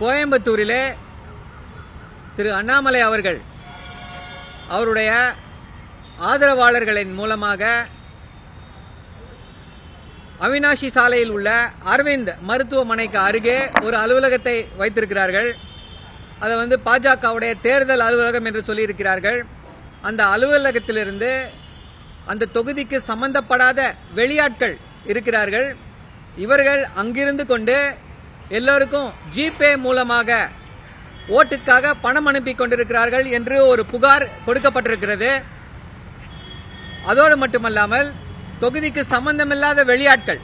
கோயம்புத்தூரிலே திரு அண்ணாமலை அவர்கள் அவருடைய ஆதரவாளர்களின் மூலமாக அவினாஷி சாலையில் உள்ள அரவிந்த் மருத்துவமனைக்கு அருகே ஒரு அலுவலகத்தை வைத்திருக்கிறார்கள். அதை பாஜகவுடைய தேர்தல் அலுவலகம் என்று சொல்லியிருக்கிறார்கள். அந்த அலுவலகத்திலிருந்து அந்த தொகுதிக்கு சம்பந்தப்படாத வெளியாட்கள் இருக்கிறார்கள். இவர்கள் அங்கிருந்து கொண்டு எல்லோருக்கும் ஜிபே மூலமாக ஓட்டுக்காக பணம் அனுப்பி கொண்டிருக்கிறார்கள் என்று ஒரு புகார் கொடுக்கப்பட்டிருக்கிறது. அதோடு மட்டுமல்லாமல் தொகுதிக்கு சம்பந்தமில்லாத வெளியாட்கள்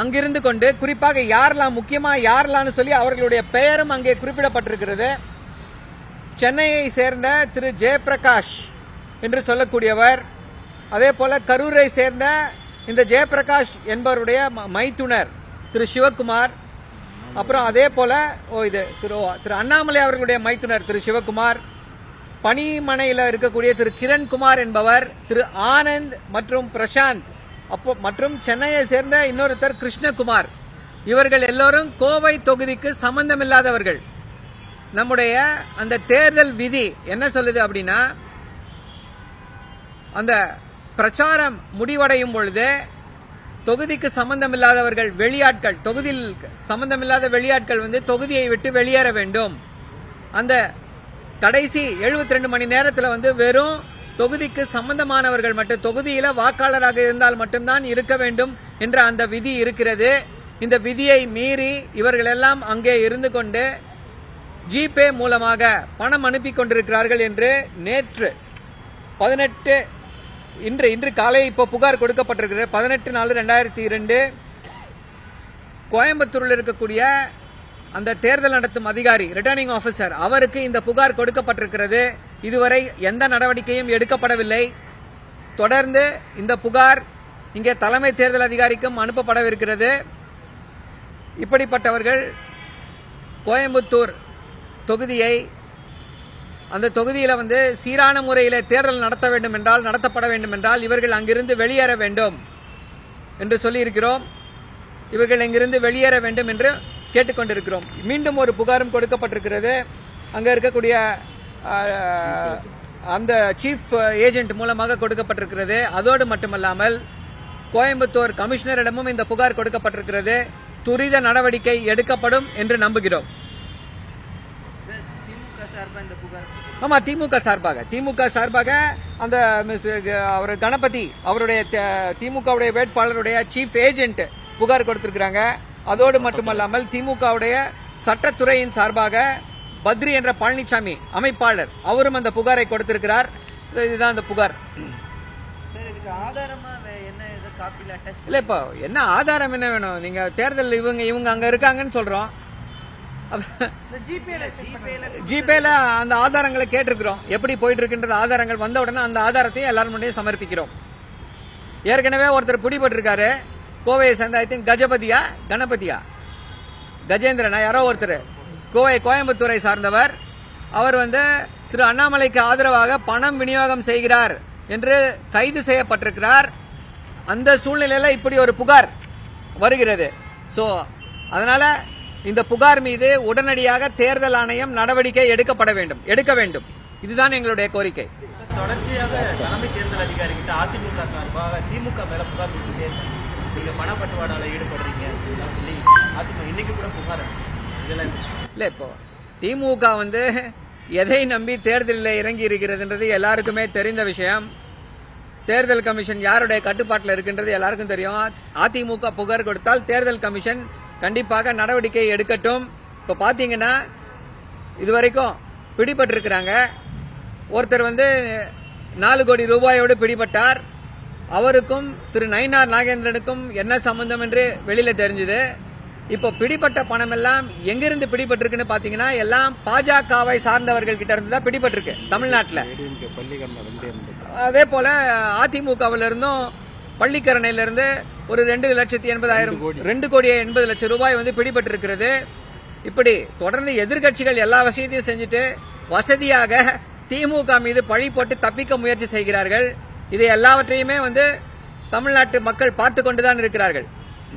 அங்கிருந்து கொண்டு குறிப்பாக யாரெல்லாம் முக்கியமாக யாரெல்லாம் சொல்லி அவர்களுடைய பெயரும் அங்கே குறிப்பிடப்பட்டிருக்கிறது. சென்னையை சேர்ந்த திரு ஜெயபிரகாஷ் என்று சொல்லக்கூடியவர், அதே போல கரூரை சேர்ந்த இந்த ஜெயபிரகாஷ் என்பவருடைய மைத்துனர் திரு சிவகுமார், அப்புறம் அதே போல திரு அண்ணாமலை அவர்களுடைய மைத்துனர் திரு சிவகுமார், பணிமனையில் இருக்கக்கூடிய திரு கிரண்குமார் என்பவர், திரு ஆனந்த் மற்றும் பிரசாந்த், மற்றும் சென்னையை சேர்ந்த இன்னொருத்தர் கிருஷ்ணகுமார், இவர்கள் எல்லோரும் கோவை தொகுதிக்கு சம்பந்தமில்லாதவர்கள். நம்முடைய அந்த தேர்தல் விதி என்ன சொல்லுது அப்படின்னா, அந்த பிரச்சாரம் முடிவடையும் பொழுது தொகுதிக்கு சம்பந்தமில்லாதவர்கள் வெளியாட்கள், தொகுதியில் சம்பந்தமில்லாத வெளியாட்கள் தொகுதியை விட்டு வெளியேற வேண்டும். அந்த கடைசி 72 மணி நேரத்தில் வெறும் தொகுதிக்கு சம்பந்தமானவர்கள் மட்டும், தொகுதியில வாக்காளராக இருந்தால் மட்டும்தான் இருக்க வேண்டும் என்ற அந்த விதி இருக்கிறது. இந்த விதியை மீறி இவர்கள் எல்லாம் அங்கே இருந்து கொண்டு ஜிபே மூலமாக பணம் அனுப்பி கொண்டிருக்கிறார்கள் என்று நேற்று 18 இன்று காலை இப்போ புகார் கொடுக்கப்பட்டிருக்கிறது. 18/4/2002 கோயம்புத்தூரில் இருக்கக்கூடிய அந்த தேர்தல் நடத்தும் அதிகாரி, ரிட்டர்னிங் ஆபீசர், அவருக்கு இந்த புகார் கொடுக்கப்பட்டிருக்கிறது. இதுவரை எந்த நடவடிக்கையும் எடுக்கப்படவில்லை. தொடர்ந்து இந்த புகார் இங்கே தலைமை தேர்தல் அதிகாரிக்கும் அனுப்பப்படவிருக்கிறது. இப்படிப்பட்டவர்கள் கோயம்புத்தூர் தொகுதியை, அந்த தொகுதியில் சீரான முறையில் தேர்தல் நடத்தப்பட வேண்டும் என்றால் இவர்கள் அங்கிருந்து வெளியேற வேண்டும் என்று சொல்லியிருக்கிறோம். இவர்கள் இங்கிருந்து வெளியேற வேண்டும் என்று கேட்டுக்கொண்டிருக்கிறோம். மீண்டும் ஒரு புகாரும் கொடுக்கப்பட்டிருக்கிறது. அங்க இருக்கக்கூடிய அந்த சீஃப் ஏஜென்ட் மூலமாக கொடுக்கப்பட்டிருக்கிறது. அதோடு மட்டுமல்லாமல் கோயம்புத்தூர் கமிஷனரிடமும் இந்த புகார் கொடுக்கப்பட்டிருக்கிறது. துரித நடவடிக்கை எடுக்கப்படும் என்று நம்புகிறோம். ஆமா, திமுக சார்பாக அந்த அவர் கணபதி அவருடைய திமுகவுடைய வேட்பாளருடைய சீஃப் ஏஜென்ட் புகார் கொடுத்திருக்கிறாங்க. அதோடு மட்டுமல்லாமல் திமுகவுடைய சட்டத்துறையின் சார்பாக பத்ரி என்ற பழனிசாமி அமைப்பாளர், அவரும் அந்த புகாரை கொடுத்திருக்கிறார். இதுதான் அந்த புகார். இல்ல, இப்போ என்ன ஆதாரம் என்ன வேணும்? நீங்க தேர்தல் இவங்க அங்க இருக்காங்கன்னு சொல்றோம். ஜிபேல அந்த ஆதாரங்களை கேட்டிருக்கிறோம். எப்படி போயிட்டு இருக்கின்றது ஆதாரங்கள் வந்த உடனே அந்த ஆதாரத்தையும் எல்லாரும் முன்னே சமர்ப்பிக்கிறோம். ஏற்கனவே ஒருத்தர் பிடிபட்டிருக்காரு, கோவையை சேர்ந்த, ஐ திங்க் கணபதியா கஜேந்திரனா யாரோ ஒருத்தர், கோயம்புத்தூரை சார்ந்தவர். அவர் திரு அண்ணாமலைக்கு ஆதரவாக பணம் விநியோகம் செய்கிறார் என்று கைது செய்யப்பட்டிருக்கிறார். அந்த சூழ்நிலையில இப்படி ஒரு புகார் வருகிறது. சோ அதனால இந்த புகார் மீது உடனடியாக தேர்தல் ஆணையம் நடவடிக்கை எடுக்க வேண்டும். இதுதான் எங்களுடைய கோரிக்கை. தொடர்ச்சியாக தலைமை தேர்தல் அதிகாரி கிட்ட அதிமுக சார்பாக திமுக மேல புகார் கொடுத்துட்டே நீங்க பணப்பட்டுவாடால ஈடுபடுறீங்க சொல்லி அதிமுக இன்னைக்கு கூட புகார் இல்ல. இப்போ திமுக எதை நம்பி தேர்தலில் இறங்கி இருக்கிறதுன்றது எல்லாருக்குமே தெரிந்த விஷயம். தேர்தல் கமிஷன் யாருடைய கட்டுப்பாட்டில் இருக்கின்றது எல்லாருக்கும் தெரியும். அதிமுக புகார் கொடுத்தால் தேர்தல் கமிஷன் கண்டிப்பாக நடவடிக்கை எடுக்கட்டும். இப்போ பார்த்தீங்கன்னா இதுவரைக்கும் பிடிபட்டிருக்கிறாங்க. ஒருத்தர் 4 கோடி ரூபாயோடு பிடிபட்டார். அவருக்கும் திரு நயினார் நாகேந்திரனுக்கும் என்ன சம்பந்தம் என்று வெளியில தெரிஞ்சது. இப்போ பிடிபட்ட பணம் எல்லாம் எங்கிருந்து பிடிபட்டிருக்குன்னு பாத்தீங்கன்னா எல்லாம் பாஜகவை சார்ந்தவர்கள் கிட்ட இருந்து தான் பிடிபட்டிருக்கு தமிழ்நாட்டில். அதே போல அதிமுகவில இருந்தும் பள்ளிக்கரணையில இருந்து ஒரு 2 கோடி 80 லட்சம் ரூபாய் பிடிபட்டிருக்கிறது. இப்படி தொடர்ந்து எதிர்கட்சிகள் எல்லா வசதியும் செஞ்சுட்டு வசதியாக திமுக மீது பழி போட்டு தப்பிக்க முயற்சி செய்கிறார்கள். இதை எல்லாவற்றையுமே தமிழ்நாட்டு மக்கள் பார்த்து கொண்டுதான் இருக்கிறார்கள்.